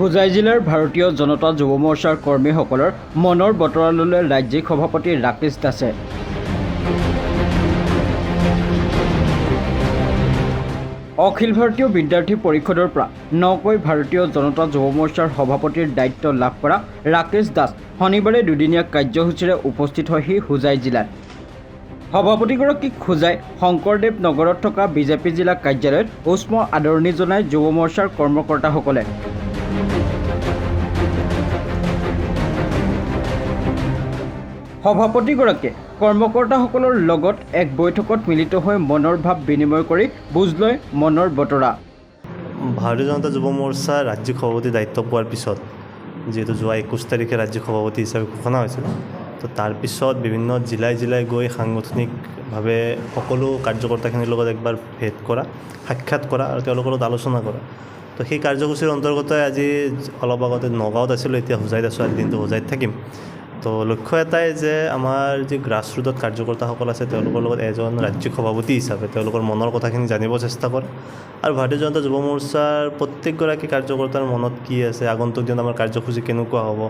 হোজাই জিলাৰ ভাৰতীয় জনতা যুৱ মৰ্চাৰ কৰ্মীসকলৰ মনৰ বতৰা ল'লে ৰাজ্যিক সভাপতি ৰাকেশ দাসে। অখিল ভাৰতীয় বিদ্যাৰ্থী পৰিষদৰ পৰা নকৈ ভাৰতীয় জনতা যুৱ মৰ্চাৰ সভাপতিৰ দায়িত্ব লাভ কৰা ৰাকেশ দাস শনিবাৰে দুদিনীয়া কাৰ্যসূচীৰে উপস্থিত হয়হি হোজাই জিলাত। সভাপতিগৰাকীক হোজাই শংকৰদেৱ নগৰত থকা বিজেপি জিলা কাৰ্যালয়ত উষ্ম আদৰণি জনায় যুৱ মৰ্চাৰ কৰ্মকৰ্তাসকলে। সভাপতিগৰাকীয়ে কৰ্মকৰ্তাসকলৰ লগত এক বৈঠকত মিলিত হৈ মনৰ ভাৱ বিনিময় কৰি বুজ লয় মনৰ বতৰা। ভাৰতীয় জনতা যুৱ মৰ্চা ৰাজ্যিক সভাপতি দায়িত্ব পোৱাৰ পিছত যিহেতু যোৱা 21 তাৰিখে ৰাজ্যিক সভাপতি হিচাপে ঘোষণা হৈছিল, তো তাৰপিছত বিভিন্ন জিলাই গৈ সাংগঠনিকভাৱে সকলো কাৰ্যকৰ্তাখিনিৰ লগত একবাৰ ভেট কৰা, সাক্ষাৎ কৰা আৰু তেওঁলোকৰ লগত আলোচনা কৰা। তো সেই কাৰ্যসূচীৰ অন্তৰ্গত আজি অলপ আগতে নগাঁৱত আছিলোঁ, এতিয়া হোজাইত আছোঁ, আজি দিনটো হোজাইত থাকিম। তো লক্ষ্য এটাই যে আমাৰ যি গ্ৰাছৰুটত কাৰ্যকৰ্তাসকল আছে তেওঁলোকৰ লগত এজন ৰাজ্যিক সভাপতি হিচাপে তেওঁলোকৰ মনৰ কথাখিনি জানিব চেষ্টা কৰে আৰু ভাৰতীয় জনতা যুৱ মৰ্চাৰ প্ৰত্যেকগৰাকী কাৰ্যকৰ্তাৰ মনত কি আছে, আগন্তুক দিনত আমাৰ কাৰ্যসূচী কেনেকুৱা হ'ব।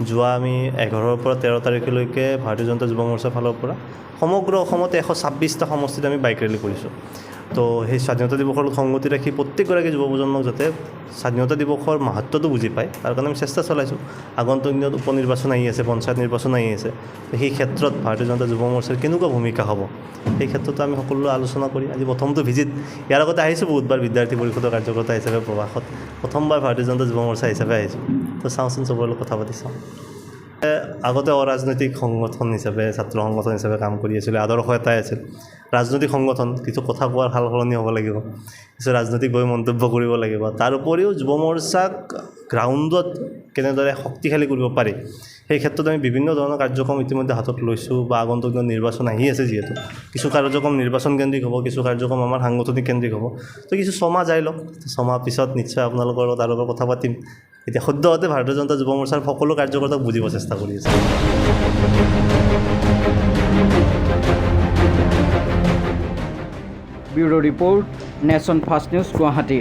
যোৱা আমি 11ৰ পৰা 13 তাৰিখলৈকে ভাৰতীয় জনতা যুৱ মৰ্চাৰ ফালৰ পৰা সমগ্ৰ অসমতে 126টা সমষ্টিত আমি বাইক ৰেলী কৰিছোঁ। তো সেই স্বাধীনতা দিৱসৰ লগত সংগতি ৰাখি প্ৰত্যেকগৰাকী যুৱ প্ৰজন্মক যাতে স্বাধীনতা দিৱসৰ মাহাত্ম্যটো বুজি পায় তাৰ কাৰণে আমি চেষ্টা চলাইছোঁ। আগন্তুক দিনত উপ নিৰ্বাচন আহি আছে, পঞ্চায়ত নিৰ্বাচন আহি আছে, সেই ক্ষেত্ৰত ভাৰতীয় জনতা যুৱ মৰ্চাৰ কেনেকুৱা ভূমিকা হ'ব সেই ক্ষেত্ৰতো আমি সকলোৱে আলোচনা কৰি আজি প্ৰথমটো ভিজিট। ইয়াৰ আগতে আহিছোঁ বহুতবাৰ বিদ্যাৰ্থী পৰিষদৰ কাৰ্যকৰ্তা হিচাপে প্ৰৱাসত, প্ৰথমবাৰ ভাৰতীয় জনতা যুৱ মৰ্চা হিচাপে আহিছোঁ। তো চাওঁচোন চবৰে লগত কথা পাতি চাওঁ। আগতে অৰাজনৈতিক সংগঠন হিচাপে, ছাত্ৰ সংগঠন হিচাপে কাম কৰি আছিলোঁ, আদৰ্শ এটাই আছিল ৰাজনৈতিক সংগঠন, কিছু কথা কোৱাৰ সাল সলনি হ'ব লাগিব, কিছু ৰাজনৈতিকভাৱে মন্তব্য কৰিব লাগিব। তাৰ উপৰিও যুৱ মৰ্চাক গ্ৰাউণ্ডত কেনেদৰে শক্তিশালী কৰিব পাৰি সেই ক্ষেত্ৰত আমি বিভিন্ন ধৰণৰ কাৰ্যক্ৰম ইতিমধ্যে হাতত লৈছোঁ বা আগন্তুক দিনত নিৰ্বাচন আহি আছে যিহেতু কিছু কাৰ্যক্ৰম নিৰ্বাচন কেন্দ্ৰিক হ'ব, কিছু কাৰ্যক্ৰম আমাৰ সাংগঠনিক কেন্দ্ৰিক হ'ব। তো কিছু ছমাহ যাই লওক, ছমাহ পিছত নিশ্চয় আপোনালোকৰ লগত আৰু এবাৰ কথা পাতিম। এতিয়া সদ্যহতে ভাৰতীয় জনতা যুৱ মৰ্চাৰ সকলো কাৰ্যকৰ্তাক বুজিব চেষ্টা কৰি আছে। Bureau report, nation first news, Guwahati.